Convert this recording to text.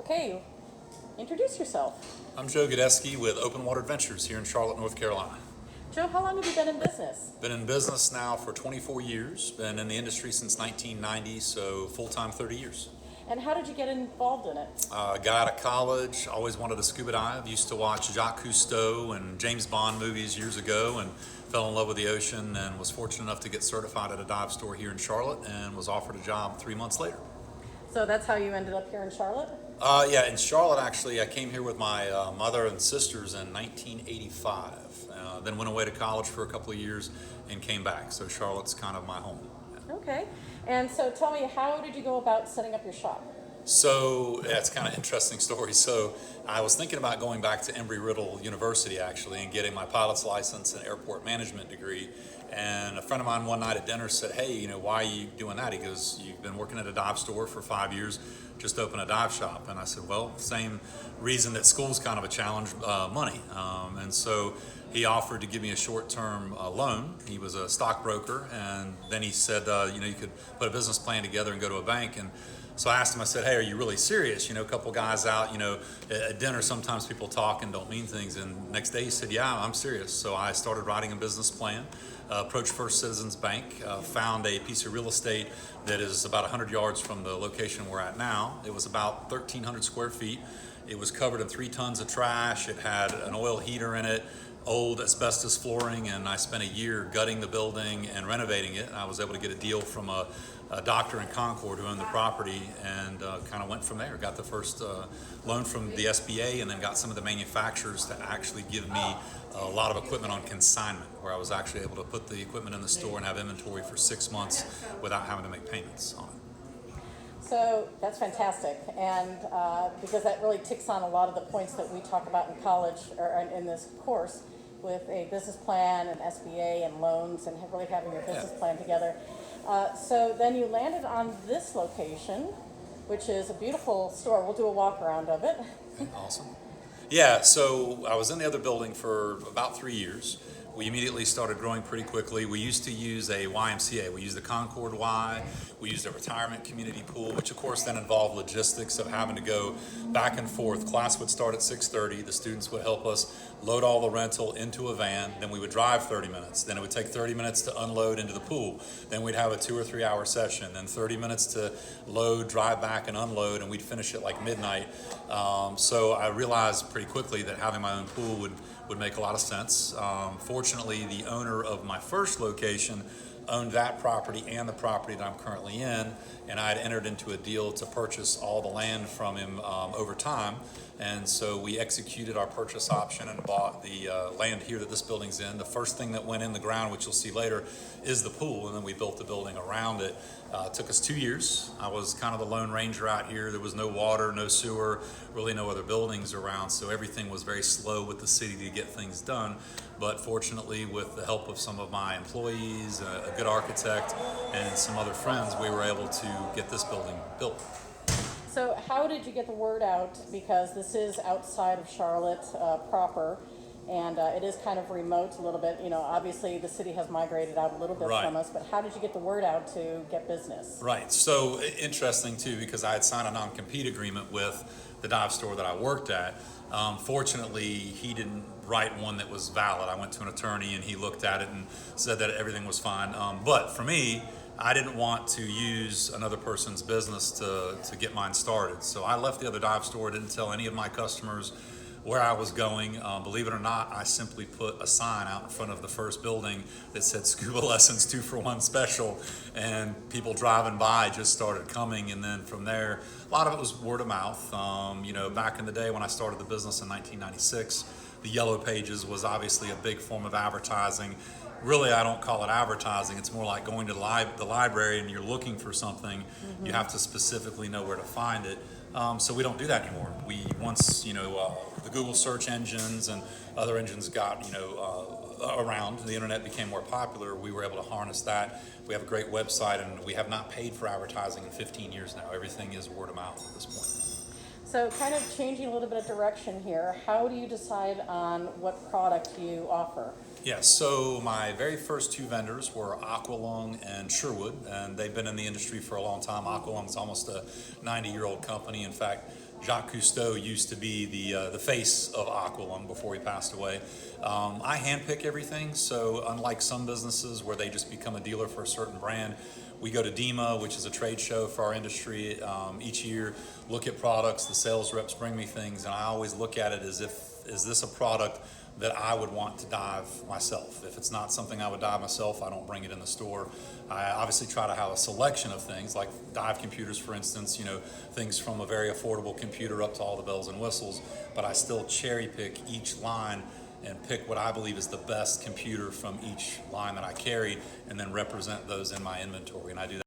Okay, introduce yourself. I'm Joe Godesky with Open Water Adventures here in Charlotte, North Carolina. Joe, how long have you been in business? Been in business now for 24 years, been in the industry since 1990, so full-time 30 years. And how did you get involved in it? Got out of college, always wanted to scuba dive, used to watch Jacques Cousteau and James Bond movies years ago and fell in love with the ocean and was fortunate enough to get certified at a dive store here in Charlotte and was offered a job 3 months later. So that's how you ended up here in Charlotte? Yeah, in Charlotte actually. I came here with my mother and sisters in 1985. Then went away to college for a couple of years and came back. So Charlotte's kind of my home. Okay. And so tell me, how did you go about setting up your shop? So it's kind of interesting story. So I was thinking about going back to Embry-Riddle University actually and getting my pilot's license and airport management degree. And a friend of mine one night at dinner said, "Hey, why are you doing that?" He goes, "You've been working at a dive store for 5 years, just open a dive shop." And I said, "Well, same reason that school's kind of a challenge, money." And so he offered to give me a short-term loan. He was a stockbroker, and then he said, you could put a business plan together and go to a bank. And so I asked him, I said, "Hey, are you really serious? A couple guys out, at dinner, sometimes people talk and don't mean things." And next day he said, "Yeah, I'm serious." So I started writing a business plan, approached First Citizens Bank, found a piece of real estate that is about 100 yards from the location we're at now. It was about 1,300 square feet. It was covered in 3 tons of trash. It had an oil heater in it, old asbestos flooring, and I spent a year gutting the building and renovating it. I was able to get a deal from a doctor in Concord who owned the property and kind of went from there. Got the first loan from the SBA and then got some of the manufacturers to actually give me a lot of equipment on consignment, where I was actually able to put the equipment in the store and have inventory for 6 months without having to make payments on it. So that's fantastic, and because that really ticks on a lot of the points that we talk about in college or in this course with a business plan and SBA and loans and really having your business plan together. So then you landed on this location, which is a beautiful store. We'll do a walk around of it. Awesome. Yeah, so I was in the other building for about 3 years. We immediately started growing pretty quickly. We used to use a YMCA. We used the Concord Y. We used a retirement community pool, which of course then involved logistics of having to go back and forth. Class would start at 6:30. The students would help us load all the rental into a van. Then we would drive 30 minutes. Then it would take 30 minutes to unload into the pool. Then we'd have a 2 or 3 hour session. Then 30 minutes to load, drive back, and unload, and we'd finish at like midnight. So I realized pretty quickly that having my own pool would make a lot of sense. Fortunately, the owner of my first location owned that property and the property that I'm currently in, and I had entered into a deal to purchase all the land from him over time. And so we executed our purchase option and bought the land here that this building's in. The first thing that went in the ground, which you'll see later, is the pool, and then we built the building around it. It took us 2 years. I was kind of the lone ranger out here. There was no water, no sewer, really no other buildings around, so everything was very slow with the city to get things done. But fortunately, with the help of some of my employees, a good architect, and some other friends, we were able to get this building built. So how did you get the word out? Because this is outside of Charlotte proper, and it is kind of remote a little bit. Obviously the city has migrated out a little bit Right. from us, but how did you get the word out to get business? Right. So interesting too, because I had signed a non-compete agreement with the dive store that I worked at. Fortunately, he didn't write one that was valid. I went to an attorney and he looked at it and said that everything was fine. But for me, I didn't want to use another person's business to get mine started. So I left the other dive store, didn't tell any of my customers where I was going. Believe it or not, I simply put a sign out in front of the first building that said Scuba Lessons 2 for 1 special, and people driving by just started coming. And then from there, a lot of it was word of mouth. Back in the day when I started the business in 1996, the Yellow Pages was obviously a big form of advertising. Really, I don't call it advertising. It's more like going to the library and you're looking for something. Mm-hmm. You have to specifically know where to find it. So we don't do that anymore. Once the Google search engines and other engines got around, the internet became more popular. We were able to harness that. We have a great website, and we have not paid for advertising in 15 years now. Everything is word of mouth at this point. So kind of changing a little bit of direction here, how do you decide on what product you offer? Yes, so my very first 2 vendors were Aqualung and Sherwood, and they've been in the industry for a long time. Aqualung is almost a 90-year-old company. In fact, Jacques Cousteau used to be the face of Aquilum before he passed away. I handpick everything, so unlike some businesses where they just become a dealer for a certain brand, we go to DEMA, which is a trade show for our industry, each year, look at products, the sales reps bring me things, and I always look at it as if, is this a product that I would want to dive myself? If it's not something I would dive myself, I don't bring it in the store. I obviously try to have a selection of things, like dive computers, for instance, things from a very affordable computer up to all the bells and whistles, but I still cherry pick each line and pick what I believe is the best computer from each line that I carry, and then represent those in my inventory. And I do that